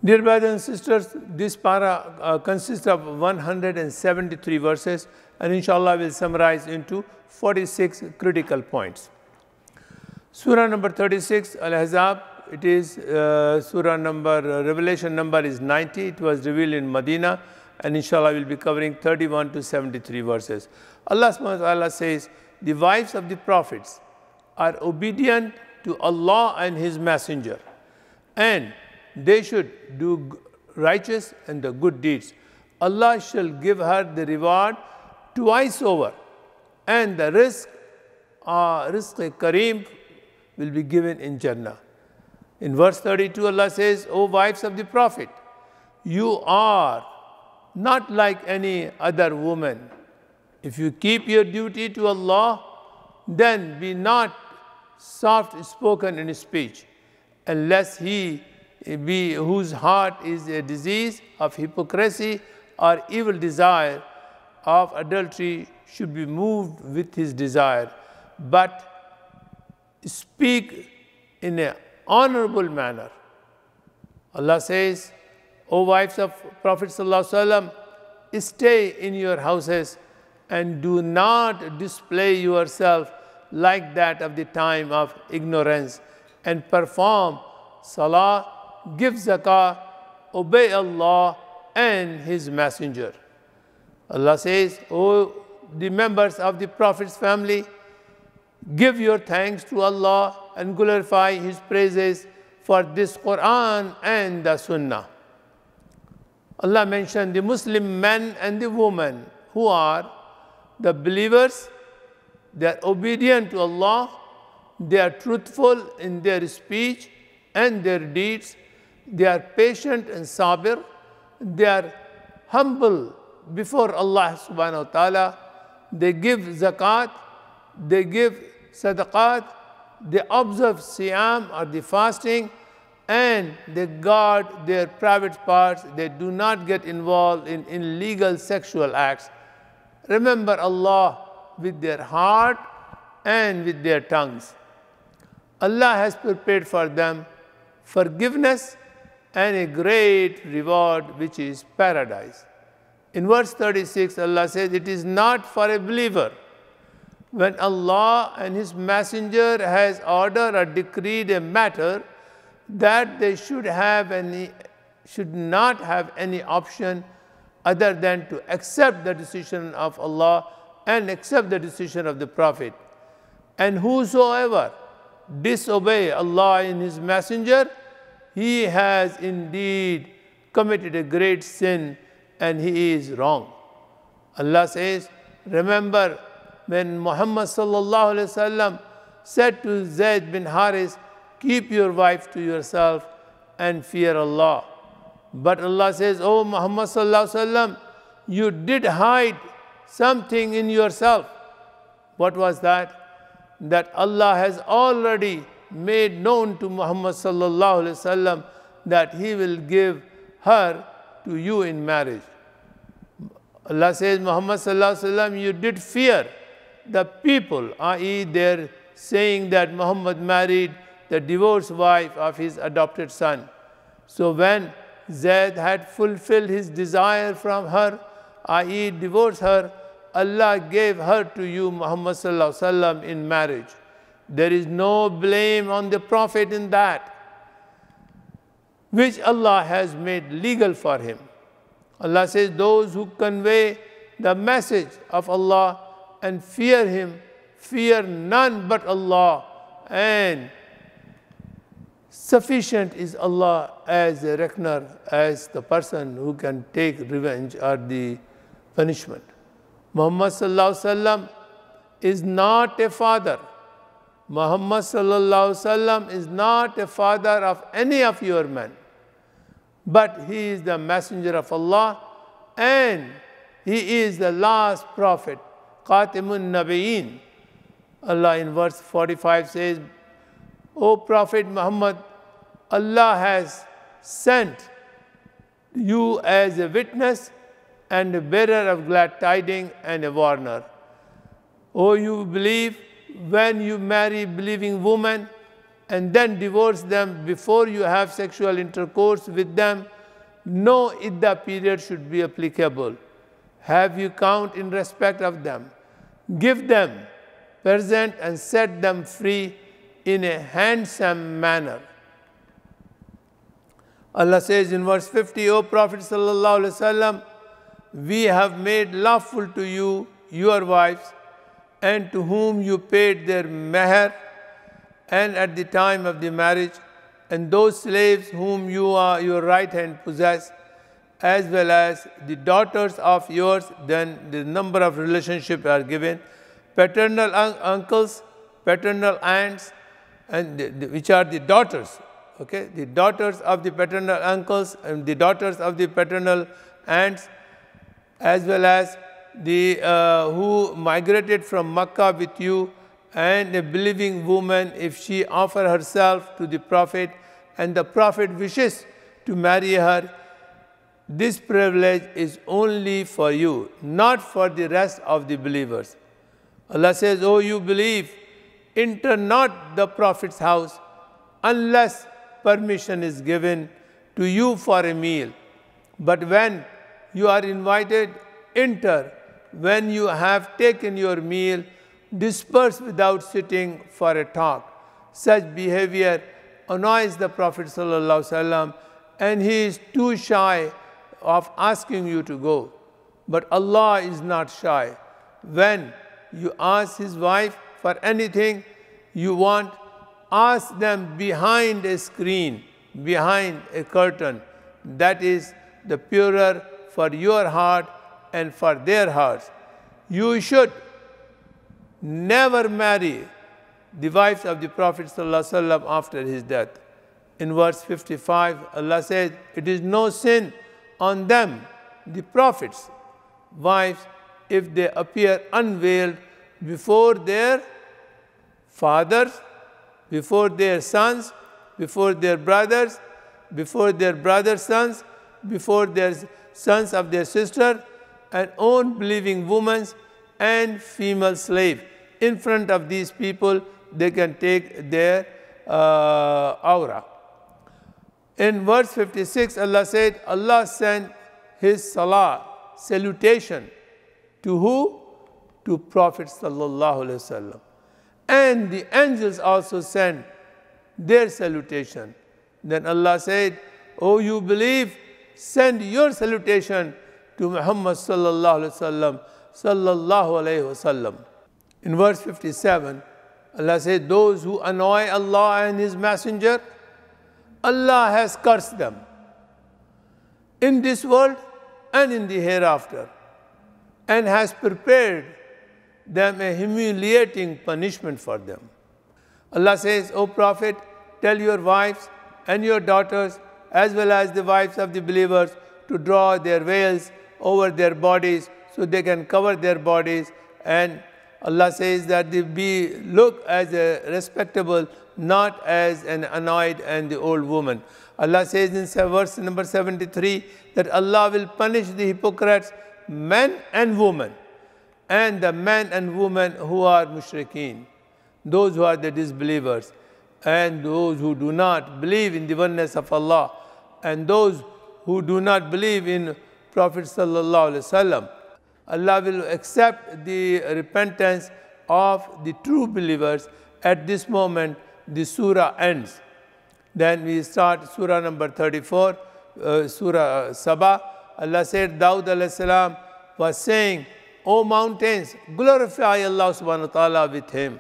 Dear brothers and sisters, this para consists of 173 verses, and inshallah we'll summarize into 46 critical points. Surah number 36, Al-Ahzab, it is surah number, revelation number is 90. It was revealed in Medina, and inshallah we'll be covering 31 to 73 verses. Allah subhanahu wa ta'ala says, the wives of the prophets are obedient to Allah and His Messenger, and they should do righteous and the good deeds. Allah shall give her the reward twice over, and the rizq kareem will be given in Jannah. In verse 32, Allah says, O wives of the Prophet, you are not like any other woman. If you keep your duty to Allah, then be not soft-spoken in speech, unless he be whose heart is a disease of hypocrisy or evil desire of adultery should be moved with his desire, but speak in an honorable manner. Allah says, O wives of Prophet ﷺ, stay in your houses and do not display yourself like that of the time of ignorance, and perform salah, give zakah, obey Allah and His Messenger. Allah says, O the members of the Prophet's family, give your thanks to Allah and glorify His praises for this Quran and the Sunnah. Allah mentioned the Muslim men and the women who are the believers. They are obedient to Allah, they are truthful in their speech and their deeds, they are patient and sabir, they are humble before Allah subhanahu wa ta'ala, they give zakat, they give sadaqat, they observe siyam or the fasting, and they guard their private parts. They do not get involved in illegal sexual acts. Remember Allah with their heart and with their tongues. Allah has prepared for them forgiveness and a great reward, which is paradise. In verse 36, Allah says, it is not for a believer when Allah and His Messenger has ordered or decreed a matter that they should not have any option other than to accept the decision of Allah and accept the decision of the Prophet. And whosoever disobey Allah and His Messenger, he has indeed committed a great sin and he is wrong. Allah says, remember when Muhammad sallallahu alaihi wasallam said to Zayd bin Haris, keep your wife to yourself and fear Allah. But Allah says, O Muhammad sallallahu alaihi wasallam, you did hide something in yourself. What was that? That Allah has already made known to Muhammad sallallahu alaihi wasallam that He will give her to you in marriage. Allah says, Muhammad sallallahu alaihi wasallam, you did fear the people, i.e. they're saying that Muhammad married the divorced wife of his adopted son. So when Zayd had fulfilled his desire from her, i.e. divorced her, Allah gave her to you, Muhammad sallallahu alaihi wasallam, in marriage. There is no blame on the Prophet in that, which Allah has made legal for him. Allah says, those who convey the message of Allah and fear Him, fear none but Allah, and sufficient is Allah as a reckoner, as the person who can take revenge or the punishment. Muhammad sallallahu alaihi wasallam is not a father. Muhammad sallallahu alaihi wasallam is not a father of any of your men, but he is the messenger of Allah, and he is the last prophet, Khatimun Nabiyyin. Allah in verse 45 says, O Prophet Muhammad, Allah has sent you as a witness and a bearer of glad tidings and a warner. O you believe, when you marry believing women and then divorce them before you have sexual intercourse with them, no iddah period should be applicable. Have you count in respect of them. Give them present and set them free in a handsome manner. Allah says in verse 50, O Prophet sallallahu alaihi wasallam, we have made lawful to you your wives, and to whom you paid their meher, and at the time of the marriage, and those slaves whom you are your right hand possess, as well as the daughters of yours. Then the number of relationships are given. Paternal uncles, paternal aunts, and which are the daughters. Okay, the daughters of the paternal uncles and the daughters of the paternal aunts, as well as the who migrated from Makkah with you, and a believing woman, if she offer herself to the Prophet and the Prophet wishes to marry her, this privilege is only for you, not for the rest of the believers. Allah says, O you believe, enter not the Prophet's house unless permission is given to you for a meal. But when you are invited, enter. When you have taken your meal, disperse without sitting for a talk. Such behavior annoys the Prophet ﷺ, and he is too shy of asking you to go. But Allah is not shy. When you ask his wife for anything you want, ask them behind a screen, behind a curtain. That is the purer for your heart and for their hearts. You should never marry the wives of the Prophet ﷺ after his death. In verse 55, Allah says, it is no sin on them, the Prophet's wives, if they appear unveiled before their fathers, before their sons, before their brothers, before their brothers' sons, before their sons of their sister, and own believing women and female slave. In front of these people, they can take their aura. In verse 56, Allah said, Allah sent his salah, salutation, to who? To Prophet sallallahu alaihi wasallam. And the angels also sent their salutation. Then Allah said, O you believe, send your salutation to Muhammad sallallahu alaihi wasallam. In verse 57, Allah said, those who annoy Allah and his messenger, Allah has cursed them in this world and in the hereafter, and has prepared them a humiliating punishment for them. Allah says, O Prophet, tell your wives and your daughters, as well as the wives of the believers, to draw their veils over their bodies so they can cover their bodies. And Allah says that they be look as a respectable, not as an annoyed and the old woman. Allah says in verse number 73 that Allah will punish the hypocrites, men and women, and the men and women who are mushrikeen, those who are the disbelievers, and those who do not believe in the oneness of Allah, and those who do not believe in Prophet sallallahu alaihi wasallam. Allah will accept the repentance of the true believers. At this moment, the surah ends. Then we start surah number 34, surah Sabah. Allah said, Dawud alayhi salam was saying, O mountains, glorify Allah subhanahu wa ta'ala with him.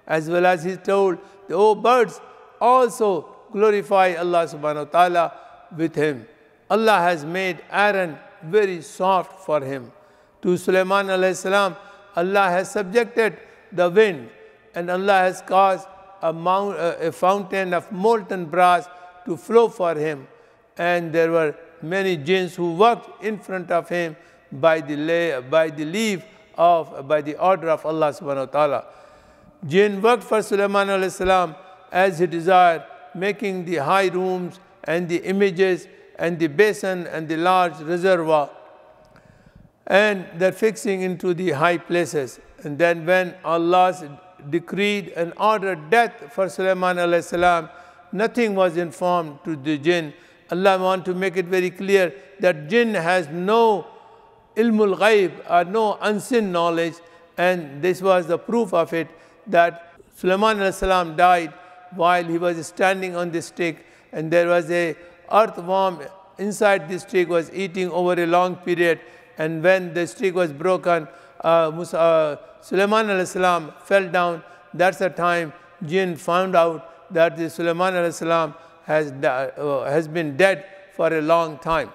As well as he told, O birds, also glorify Allah subhanahu wa ta'ala with him. Allah has made Aaron very soft for him. To Sulaiman alayhi salam, Allah has subjected the wind, and Allah has caused a fountain of molten brass to flow for him. And there were many jinns who worked in front of him by the order of Allah subhanahu wa ta'ala. Jinn worked for Sulaiman alayhi salam as he desired, making the high rooms and the images and the basin and the large reservoir, and they're fixing into the high places. And then when Allah decreed and ordered death for Sulaiman alayhi salam, nothing was informed to the jinn, Allah wants to make it very clear that jinn has no ilmul ghaib or no unseen knowledge, and this was the proof of it, that Sulaiman alayhi salam died while he was standing on the stick, and there was a earthworm inside the stick was eating over a long period, and when the stick was broken, Sulaiman alayhi salam fell down. That's the time jinn found out that the Sulaiman alayhi salam has been dead for a long time.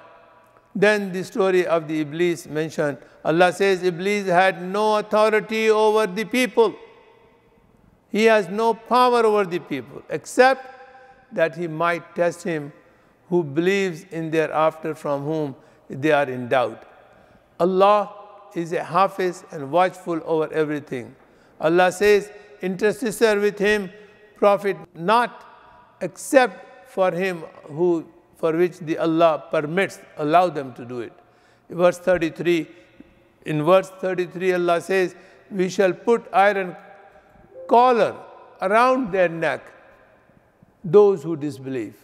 Then the story of the Iblis mentioned. Allah says Iblis had no authority over the people. He has no power over the people, except that he might test him who believes in thereafter, from whom they are in doubt. Allah is a Hafiz and watchful over everything. Allah says, intercessor with him, profit not, except for him for which the Allah permits, allow them to do it. In verse 33, Allah says, we shall put iron collar around their neck, those who disbelieve.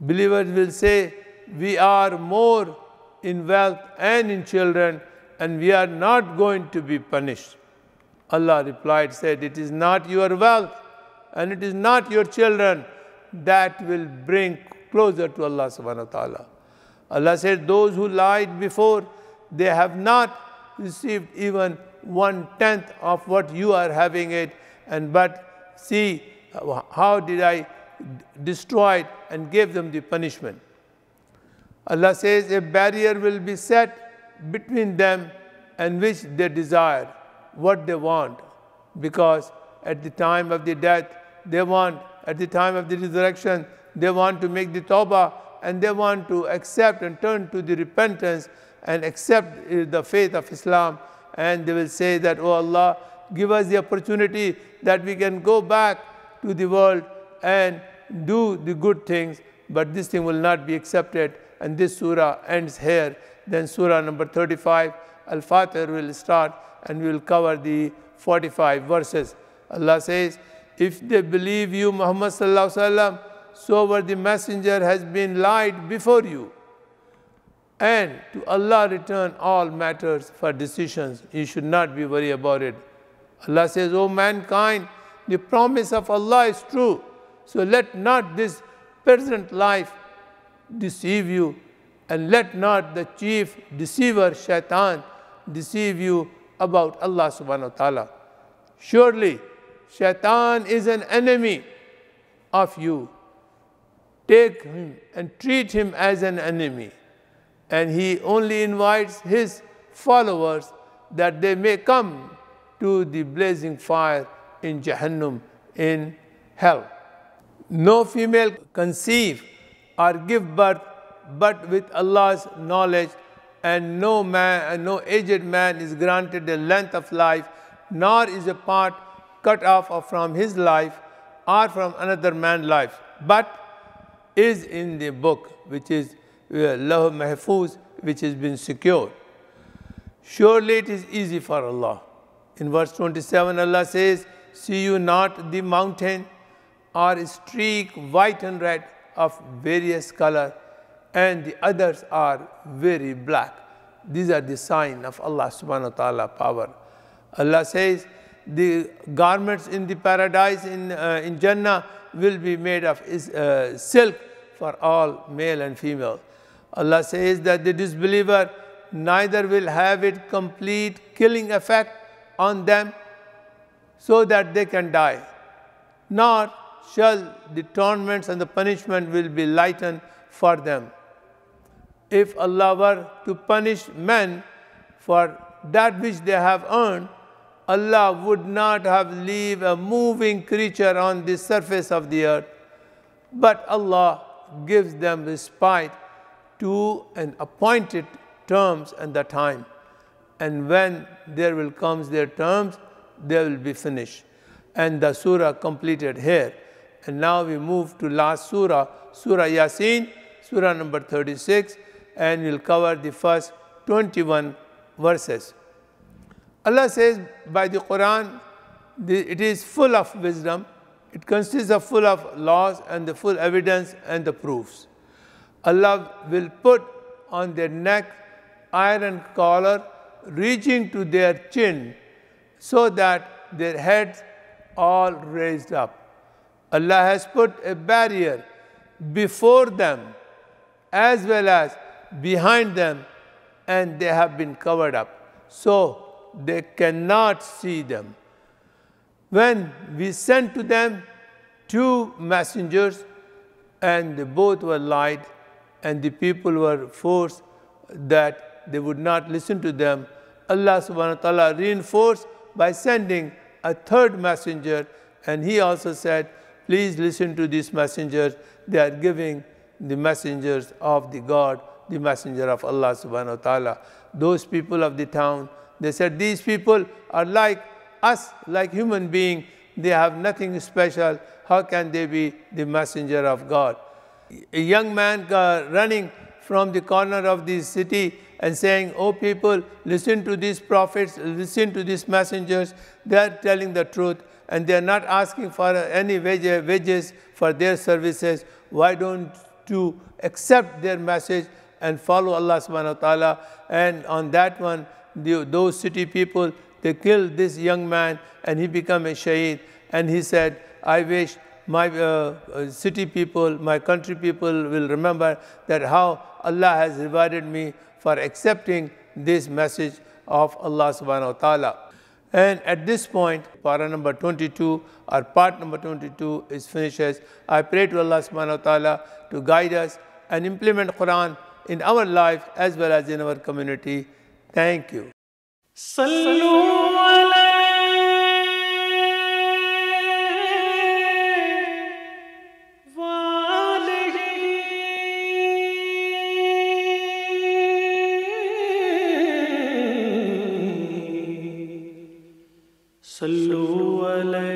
Believers will say, we are more in wealth and in children, and we are not going to be punished. Allah replied, said, it is not your wealth and it is not your children that will bring closer to Allah subhanahu wa ta'ala. Allah said, those who lied before, they have not received even 1/10 of what you are having it, but see how did I destroy it and gave them the punishment. Allah says a barrier will be set between them and which they desire, what they want, because at the time of the death they want, at the time of the resurrection they want to make the tawbah, and they want to accept and turn to the repentance and accept the faith of Islam, and they will say that, oh Allah, give us the opportunity that we can go back to the world and do the good things, but this thing will not be accepted. And this surah ends here. Then surah number 35, Al-Fatih will start, and we will cover the 45 verses. Allah says, if they believe you, Muhammad sallallahu alaihi wasallam, so were the messenger has been lied before you, and to Allah return all matters for decisions. You should not be worried about it. Allah says, O mankind, the promise of Allah is true. So let not this present life deceive you, and let not the chief deceiver, shaitan, deceive you about Allah subhanahu wa ta'ala. Surely, shaitan is an enemy of you. Take him and treat him as an enemy. And he only invites his followers that they may come to the blazing fire in Jahannam, in hell. No female conceive or give birth but with Allah's knowledge, and no aged man is granted a length of life, nor is a part cut off from his life or from another man's life, but is in the book, which is Lahu Mahfuz, which has been secured. Surely it is easy for Allah. In verse 27, Allah says, see you not the mountain, or a streak white and red of various color, and the others are very black. These are the sign of Allah subhanahu wa ta'ala power. Allah says the garments in the paradise in Jannah will be made of silk for all male and female. Allah says that the disbeliever neither will have it complete killing effect on them so that they can die, nor shall the torments and the punishment will be lightened for them. If Allah were to punish men for that which they have earned, Allah would not have leave a moving creature on the surface of the earth, but Allah gives them respite to an appointed terms and the time. And when there will come their terms, they will be finished. And the surah completed here. And now we move to last surah, Surah Yasin, surah number 36, and we'll cover the first 21 verses. Allah says by the Quran, it is full of wisdom. It consists of full of laws and the full evidence and the proofs. Allah will put on their neck iron collar reaching to their chin so that their heads all raised up. Allah has put a barrier before them as well as behind them, and they have been covered up, so they cannot see them. When we sent to them 2 messengers, and they both were lied, and the people were forced that they would not listen to them, Allah subhanahu wa ta'ala reinforced by sending a 3rd messenger, and he also said, please listen to these messengers. They are giving the messengers of the God, the messenger of Allah subhanahu wa ta'ala. Those people of the town, they said, these people are like us, like human beings. They have nothing special. How can they be the messenger of God? A young man running from the corner of the city and saying, oh people, listen to these prophets, listen to these messengers. They are telling the truth, and they are not asking for any wages for their services. Why don't you accept their message and follow Allah subhanahu wa ta'ala? And on that one, those city people, they killed this young man, and he became a shaheed. And he said, I wish my city people, my country people will remember that how Allah has rewarded me for accepting this message of Allah subhanahu wa ta'ala. And at this point, para number 22, or part number 22 is finishes. I pray to Allah subhanahu wa ta'ala to guide us and implement Quran in our life as well as in our community. Thank you. صلوا علیہ